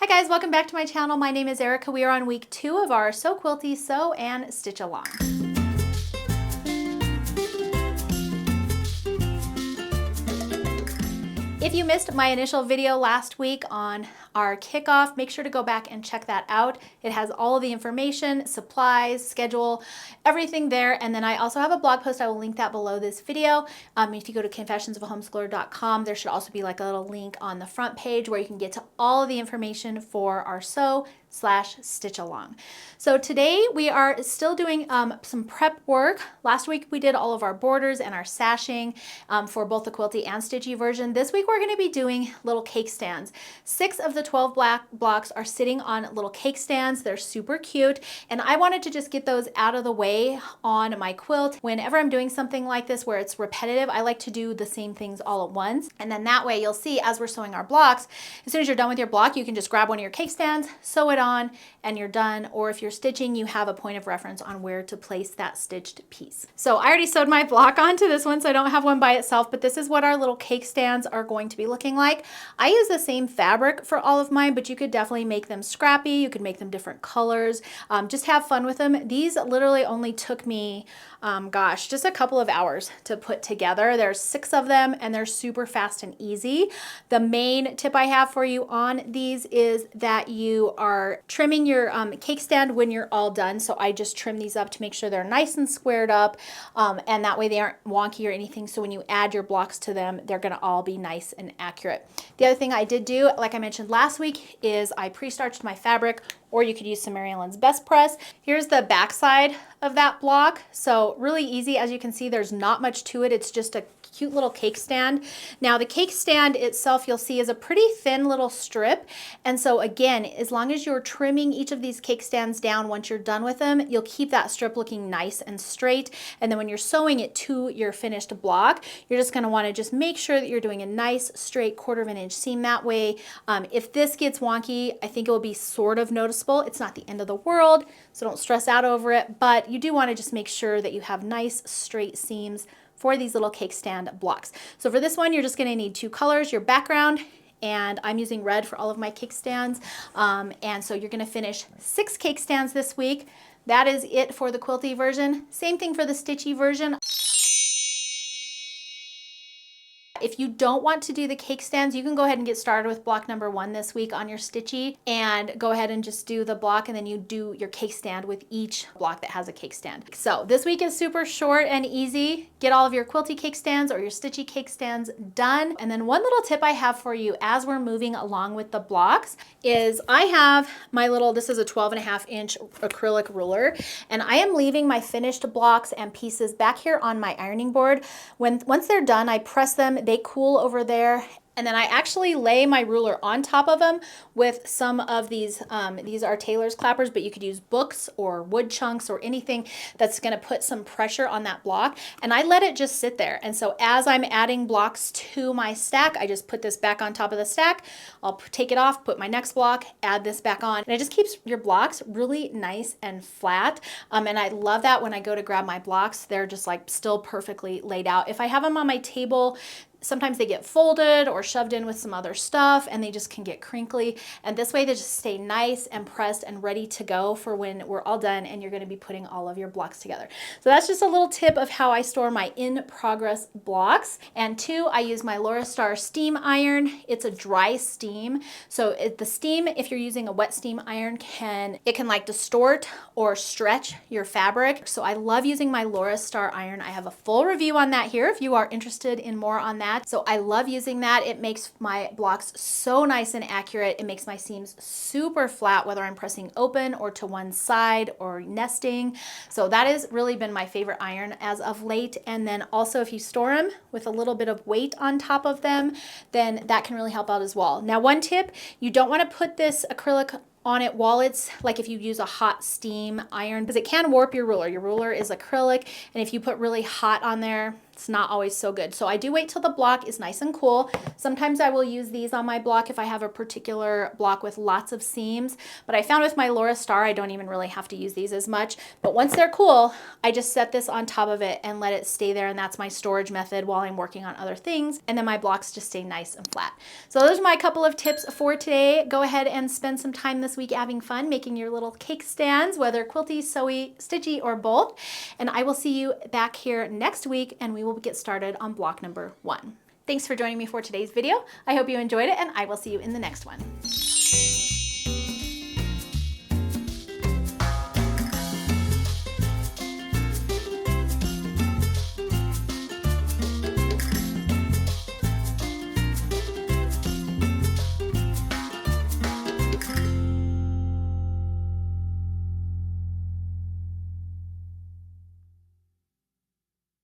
guys, welcome back to my channel. My name is Erica. We are on week 2 of our Sew Quilty, Sew and Stitch Along. If you missed my initial video last week on our kickoff, make sure to go back and check that out. It has all of the information, supplies, schedule, everything there. And then I also have a blog post. I will link that below this video. If you go to confessionsofahomeschoolers.com, there should also be like a little link on the front page where you can get to all of the information for our sew/stitch along. So today we are still doing some prep work. Last week we did all of our borders and our sashing for both the Quilty and Stitchy version. This week we're going to be doing little cake stands. 6 of the 12 black blocks are sitting on little cake stands. They're super cute, and I wanted to just get those out of the way on my quilt. Whenever I'm doing something like this where it's repetitive, I like to do the same things all at once, and then that way you'll see as we're sewing our blocks, as soon as you're done with your block, you can just grab one of your cake stands, sew it on, and you're done. Or if you're stitching, you have a point of reference on where to place that stitched piece. So I already sewed my block onto this one, so I don't have one by itself, but this is what our little cake stands are going to be looking like. I use the same fabric for all of mine, but you could definitely make them scrappy. You could make them different colors. Just have fun with them. These literally only took me, just a couple of hours to put together. There's 6 of them, and they're super fast and easy. The main tip I have for you on these is that you are trimming your cake stand when you're all done. So I just trim these up to make sure they're nice and squared up, and that way they aren't wonky or anything. So when you add your blocks to them, they're gonna all be nice and accurate. The other thing I did do, like I mentioned last week, is I pre-starched my fabric, or you could use some Mary Ellen's Best Press. Here's the back side of that block. So really easy. As you can see, there's not much to it. It's just a cute little cake stand. Now the cake stand itself, you'll see, is a pretty thin little strip. And so again, as long as you're trimming each of these cake stands down once you're done with them, you'll keep that strip looking nice and straight. And then when you're sewing it to your finished block, you're just gonna wanna just make sure that you're doing a nice straight 1/4 of an inch seam that way. If this gets wonky, I think it will be sort of noticeable. It's not the end of the world, so don't stress out over it, but you do wanna just make sure that you have nice straight seams for these little cake stand blocks. So for this one, you're just gonna need 2 colors, your background, and I'm using red for all of my cake stands. And so you're gonna finish 6 cake stands this week. That is it for the Quilty version. Same thing for the Stitchy version. If you don't want to do the cake stands, you can go ahead and get started with block number 1 this week on your Stitchy and go ahead and just do the block, and then you do your cake stand with each block that has a cake stand. So this week is super short and easy. Get all of your Quilty cake stands or your Stitchy cake stands done. And then one little tip I have for you as we're moving along with the blocks is I have my little, this is a 12.5 inch acrylic ruler, and I am leaving my finished blocks and pieces back here on my ironing board. Once they're done, I press them. They cool over there, and then I actually lay my ruler on top of them with some of these are tailor's clappers, but you could use books or wood chunks or anything that's gonna put some pressure on that block, and I let it just sit there. And so as I'm adding blocks to my stack, I just put this back on top of the stack. I'll take it off, put my next block, add this back on, and it just keeps your blocks really nice and flat. And I love that when I go to grab my blocks, they're just like still perfectly laid out. If I have them on my table, sometimes they get folded or shoved in with some other stuff, and they just can get crinkly. And this way they just stay nice and pressed and ready to go for when we're all done and you're going to be putting all of your blocks together. So that's just a little tip of how I store my in-progress blocks. And 2, I use my Laura Star steam iron. It's a dry steam. So the steam, if you're using a wet steam iron, can like distort or stretch your fabric. So I love using my Laura Star iron. I have a full review on that here if you are interested in more on that. So I love using that. It makes my blocks so nice and accurate. It makes my seams super flat, whether I'm pressing open or to one side or nesting. So that has really been my favorite iron as of late. And then also if you store them with a little bit of weight on top of them, then that can really help out as well. Now, one tip, you don't want to put this acrylic on it while it's like if you use a hot steam iron, because it can warp your ruler. Your ruler is acrylic, and if you put really hot on there, it's not always so good. So I do wait till the block is nice and cool. Sometimes I will use these on my block if I have a particular block with lots of seams, but I found with my Laura Star, I don't even really have to use these as much. But once they're cool, I just set this on top of it and let it stay there, and that's my storage method while I'm working on other things. And then my blocks just stay nice and flat. So those are my couple of tips for today. Go ahead and spend some time this week having fun making your little cake stands, whether quilty, sewy, stitchy, or both. And I will see you back here next week, and we will get started on block number 1. Thanks for joining me for today's video. I hope you enjoyed it, and I will see you in the next one.